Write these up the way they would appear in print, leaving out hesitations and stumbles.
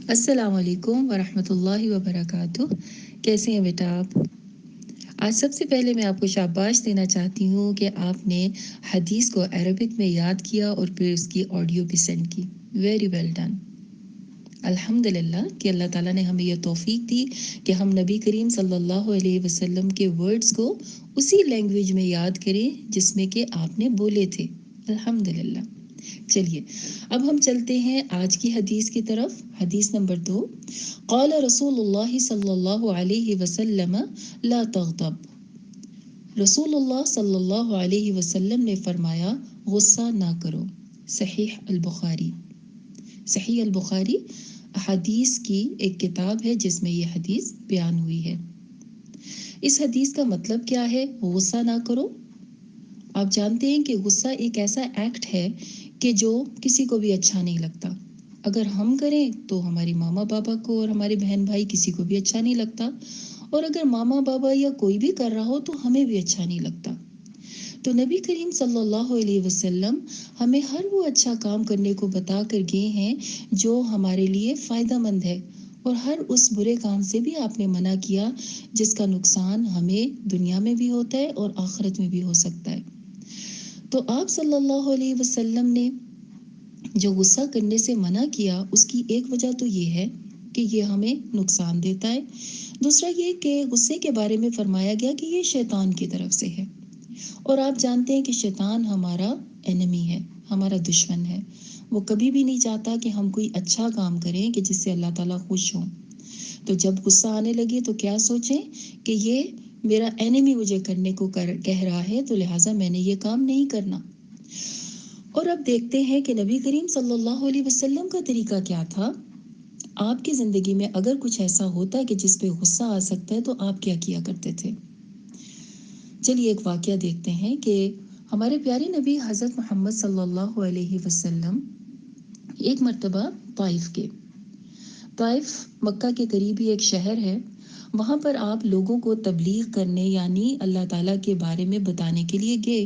السلام علیکم ورحمۃ اللہ وبرکاتہ. کیسے ہیں بیٹا آپ؟ آج سب سے پہلے میں آپ کو شاباش دینا چاہتی ہوں کہ آپ نے حدیث کو عربک میں یاد کیا اور پھر اس کی آڈیو بھی سینڈ کی. Very well done. الحمد للہ کہ اللہ تعالیٰ نے ہمیں یہ توفیق دی کہ ہم نبی کریم صلی اللہ علیہ وسلم کے ورڈز کو اسی لینگویج میں یاد کریں جس میں کہ آپ نے بولے تھے. الحمد للہ. چلیے اب ہم چلتے ہیں آج کی حدیث کی طرف. حدیث نمبر 2. قال رسول اللہ صلی اللہ علیہ وسلم لا تغضب. رسول اللہ صلی اللہ علیہ وسلم نے فرمایا غصہ نہ کرو. صحیح البخاری. صحیح البخاری احادیث کی ایک کتاب ہے جس میں یہ حدیث بیان ہوئی ہے. اس حدیث کا مطلب کیا ہے؟ غصہ نہ کرو. آپ جانتے ہیں کہ غصہ ایک ایسا ایکٹ ہے کہ جو کسی کو بھی اچھا نہیں لگتا. اگر ہم کریں تو ہماری ماما بابا کو اور ہمارے بہن بھائی کسی کو بھی اچھا نہیں لگتا، اور اگر ماما بابا یا کوئی بھی کر رہا ہو تو ہمیں بھی اچھا نہیں لگتا. تو نبی کریم صلی اللہ علیہ وسلم ہمیں ہر وہ اچھا کام کرنے کو بتا کر گئے ہیں جو ہمارے لیے فائدہ مند ہے، اور ہر اس برے کام سے بھی آپ نے منع کیا جس کا نقصان ہمیں دنیا میں بھی ہوتا ہے اور آخرت میں بھی ہو سکتا ہے. تو آپ صلی اللہ علیہ وسلم نے جو غصہ کرنے سے منع کیا اس کی ایک وجہ تو یہ ہے کہ یہ ہمیں نقصان دیتا ہے. دوسرا یہ کہ غصے کے بارے میں فرمایا گیا کہ یہ شیطان کی طرف سے ہے، اور آپ جانتے ہیں کہ شیطان ہمارا انیمی ہے، ہمارا دشمن ہے. وہ کبھی بھی نہیں چاہتا کہ ہم کوئی اچھا کام کریں کہ جس سے اللہ تعالیٰ خوش ہوں. تو جب غصہ آنے لگے تو کیا سوچیں کہ یہ میرا اینیمی مجھے کرنے کو کہہ رہا ہے، تو لہٰذا میں نے یہ کام نہیں کرنا. اور اب دیکھتے ہیں کہ نبی کریم صلی اللہ علیہ وسلم کا طریقہ کیا تھا. آپ کی زندگی میں اگر کچھ ایسا ہوتا ہے کہ جس پہ غصہ آ سکتا ہے تو آپ کیا کیا کرتے تھے؟ چلیے ایک واقعہ دیکھتے ہیں کہ ہمارے پیارے نبی حضرت محمد صلی اللہ علیہ وسلم ایک مرتبہ طائف مکہ کے قریب ہی ایک شہر ہے، وہاں پر آپ لوگوں کو تبلیغ کرنے یعنی اللہ تعالیٰ کے بارے میں بتانے کے لیے گئے.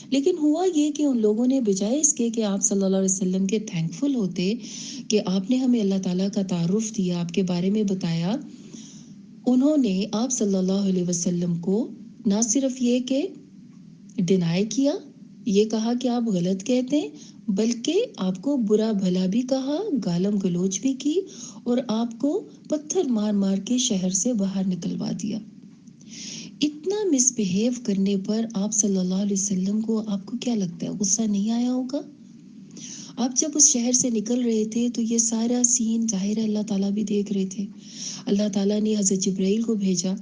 لیکن ہوا یہ کہ ان لوگوں نے بجائے اس کے کہ آپ صلی اللہ علیہ وسلم کے تھینکفل ہوتے کہ آپ نے ہمیں اللہ تعالیٰ کا تعارف دیا، آپ کے بارے میں بتایا، انہوں نے آپ صلی اللہ علیہ وسلم کو نہ صرف یہ کہ ڈینائی کیا، یہ کہا کہ آپ غلط کہتے ہیں، بلکہ آپ کو برا بھلا بھی کہا، گالم گلوچ بھی کی، اور آپ کو پتھر مار مار کے شہر سے باہر نکلوا دیا. اتنا مس بہیو کرنے پر آپ صلی اللہ علیہ وسلم کو آپ کو کیا لگتا ہے غصہ نہیں آیا ہوگا؟ آپ جب اس شہر سے نکل رہے تھے تو یہ سارا سین ظاہر ہے اللہ تعالیٰ بھی دیکھ رہے تھے. اللہ تعالیٰ نے حضرت جبرائیل کو بھیجا،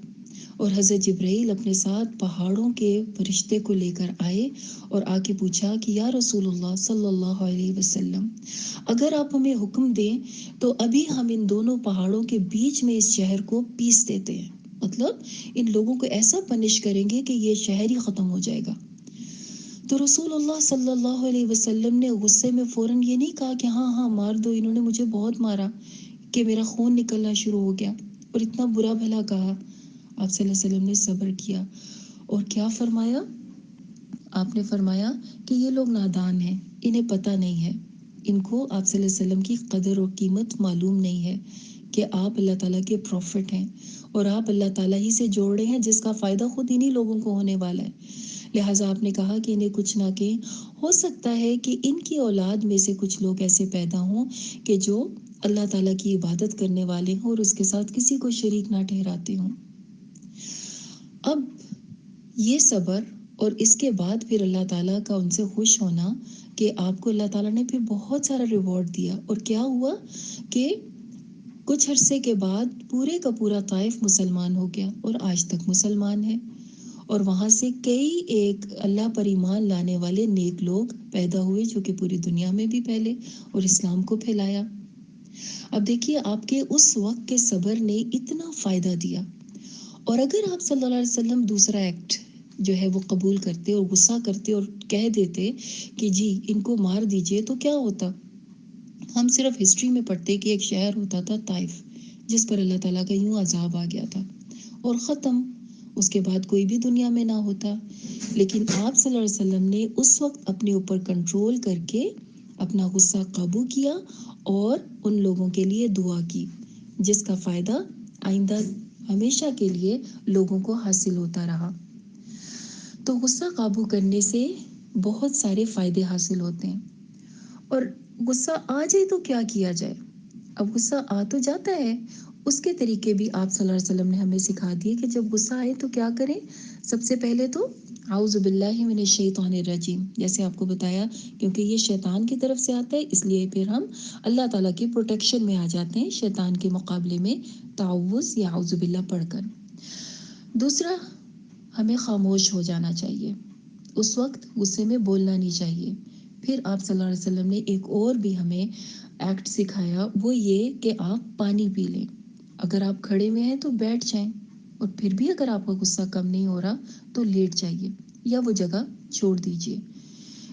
اور حضرت جبرائیل اپنے ساتھ پہاڑوں کے فرشتے کو لے کر آئے اور آ کے پوچھا کہ یا رسول اللہ صلی اللہ علیہ وسلم، اگر آپ ہمیں حکم دیں تو ابھی ہم ان دونوں پہاڑوں کے بیچ میں اس شہر کو پیس دیتے ہیں، مطلب ان لوگوں کو ایسا پنش کریں گے کہ یہ شہر ہی ختم ہو جائے گا. تو رسول اللہ صلی اللہ علیہ وسلم نے غصے میں فوراً یہ نہیں کہا کہ ہاں ہاں مار دو، انہوں نے مجھے بہت مارا کہ میرا خون نکلنا شروع ہو گیا، اور اتنا برا بھلا کہا. آپ صلی اللہ علیہ وسلم نے صبر کیا، اور کیا فرمایا؟ آپ نے فرمایا کہ یہ لوگ نادان ہیں، انہیں پتہ نہیں ہے، ان کو آپ صلی اللہ علیہ وسلم کی قدر اور قیمت معلوم نہیں ہے کہ آپ اللہ تعالیٰ کے پروفٹ ہیں، اور آپ اللہ تعالیٰ ہی سے جوڑ رہے ہیں جس کا فائدہ خود انہی لوگوں کو ہونے والا ہے. لہٰذا آپ نے کہا کہ انہیں کچھ نہ کہیں، ہو سکتا ہے کہ ان کی اولاد میں سے کچھ لوگ ایسے پیدا ہوں کہ جو اللہ تعالیٰ کی عبادت کرنے والے ہوں اور اس کے ساتھ کسی کو شریک نہ ٹھہراتے ہوں. اب یہ صبر اور اس کے بعد پھر اللہ تعالیٰ کا ان سے خوش ہونا کہ آپ کو اللہ تعالیٰ نے پھر بہت سارا ریوارڈ دیا. اور کیا ہوا کہ کچھ عرصے کے بعد پورے کا پورا طائف مسلمان ہو گیا اور آج تک مسلمان ہے، اور وہاں سے کئی ایک اللہ پر ایمان لانے والے نیک لوگ پیدا ہوئے جو کہ پوری دنیا میں بھی پھیلے اور اسلام کو پھیلایا. اب دیکھیے آپ کے اس وقت کے صبر نے اتنا فائدہ دیا، اور اگر آپ صلی اللہ علیہ وسلم دوسرا ایکٹ جو ہے وہ قبول کرتے اور غصہ کرتے اور کہہ دیتے کہ جی ان کو مار دیجئے، تو کیا ہوتا؟ ہم صرف ہسٹری میں پڑھتے کہ ایک شہر ہوتا تھا طائف جس پر اللہ تعالیٰ کا یوں عذاب آ گیا تھا اور ختم، اس کے بعد کوئی بھی دنیا میں نہ ہوتا. لیکن آپ صلی اللہ علیہ وسلم نے اس وقت اپنے اوپر کنٹرول کر کے اپنا غصہ قابو کیا اور ان لوگوں کے لیے دعا کی جس کا فائدہ آئندہ ہمیشہ کے لیے لوگوں کو حاصل ہوتا رہا۔ تو غصہ قابو کرنے سے بہت سارے فائدے حاصل ہوتے ہیں، اور غصہ آ جائے تو کیا کیا جائے؟ اب غصہ آ تو جاتا ہے، اس کے طریقے بھی آپ صلی اللہ علیہ وسلم نے ہمیں سکھا دیے کہ جب غصہ آئے تو کیا کریں۔ سب سے پہلے تو اعوذ باللہ من الشیطان الرجیم، جیسے آپ کو بتایا، کیونکہ یہ شیطان کی طرف سے آتا ہے، اس لیے پھر ہم اللہ تعالیٰ کی پروٹیکشن میں آ جاتے ہیں شیطان کے مقابلے میں تعوذ یا اعوذ باللہ پڑھ کر۔ دوسرا، ہمیں خاموش ہو جانا چاہیے، اس وقت غصے میں بولنا نہیں چاہیے۔ پھر آپ صلی اللہ علیہ وسلم نے ایک اور بھی ہمیں ایکٹ سکھایا، وہ یہ کہ آپ پانی پی لیں۔ اگر آپ کھڑے ہوئے ہیں تو بیٹھ جائیں، اور پھر بھی اگر آپ کا غصہ کم نہیں ہو رہا تو لیٹ جائیے یا وہ جگہ چھوڑ دیجیے۔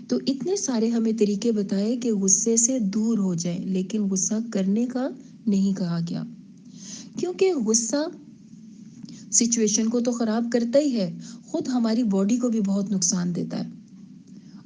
تو اتنے سارے ہمیں طریقے بتائے کہ غصے سے دور ہو جائیں، لیکن غصہ کرنے کا نہیں کہا گیا، کیونکہ غصہ سچویشن کو تو خراب کرتا ہی ہے، خود ہماری باڈی کو بھی بہت نقصان دیتا ہے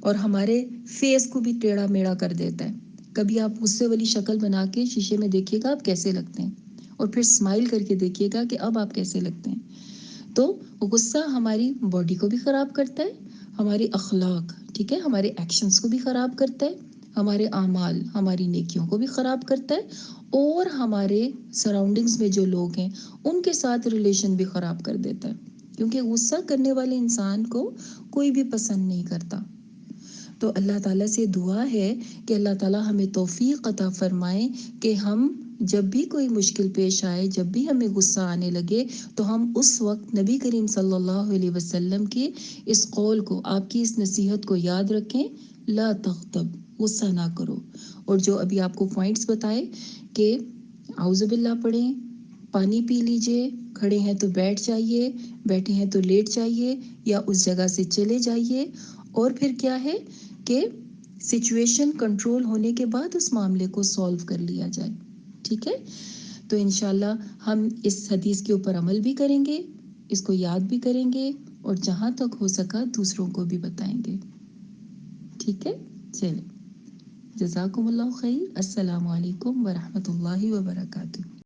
اور ہمارے فیس کو بھی ٹیڑھا میڑھا کر دیتا ہے۔ کبھی آپ غصے والی شکل بنا کے شیشے میں دیکھیے گا آپ کیسے لگتے ہیں، اور پھر اسمائل کر کے دیکھیے گا کہ اب آپ کیسے لگتے ہیں۔ تو غصہ ہماری باڈی کو بھی خراب کرتا ہے، ہمارے اخلاق، ٹھیک ہے، ہمارے ایکشنز کو بھی خراب کرتا ہے، ہمارے اعمال، ہماری نیکیوں کو بھی خراب کرتا ہے، اور ہمارے سراؤنڈنگز میں جو لوگ ہیں ان کے ساتھ ریلیشن بھی خراب کر دیتا ہے، کیونکہ غصہ کرنے والے انسان کو کوئی بھی پسند نہیں کرتا۔ تو اللہ تعالیٰ سے دعا ہے کہ اللہ تعالیٰ ہمیں توفیق عطا فرمائے کہ ہم جب بھی کوئی مشکل پیش آئے، جب بھی ہمیں غصہ آنے لگے، تو ہم اس وقت نبی کریم صلی اللہ علیہ وسلم کے اس قول کو، آپ کی اس نصیحت کو یاد رکھیں، لا تغضب، غصہ نہ کرو۔ اور جو ابھی آپ کو پوائنٹس بتائے کہ اعوذ باللہ پڑھیں، پانی پی لیجئے، کھڑے ہیں تو بیٹھ جائیے، بیٹھے ہیں تو لیٹ جائیے یا اس جگہ سے چلے جائیے، اور پھر کیا ہے کہ سچویشن کنٹرول ہونے کے بعد اس معاملے کو سولو کر لیا جائے، ٹھیک ہے۔ تو انشاءاللہ ہم اس حدیث کے اوپر عمل بھی کریں گے، اس کو یاد بھی کریں گے، اور جہاں تک ہو سکا دوسروں کو بھی بتائیں گے، ٹھیک ہے۔ چلیں، جزاکم اللہ خیر، السلام علیکم ورحمۃ اللہ وبرکاتہ۔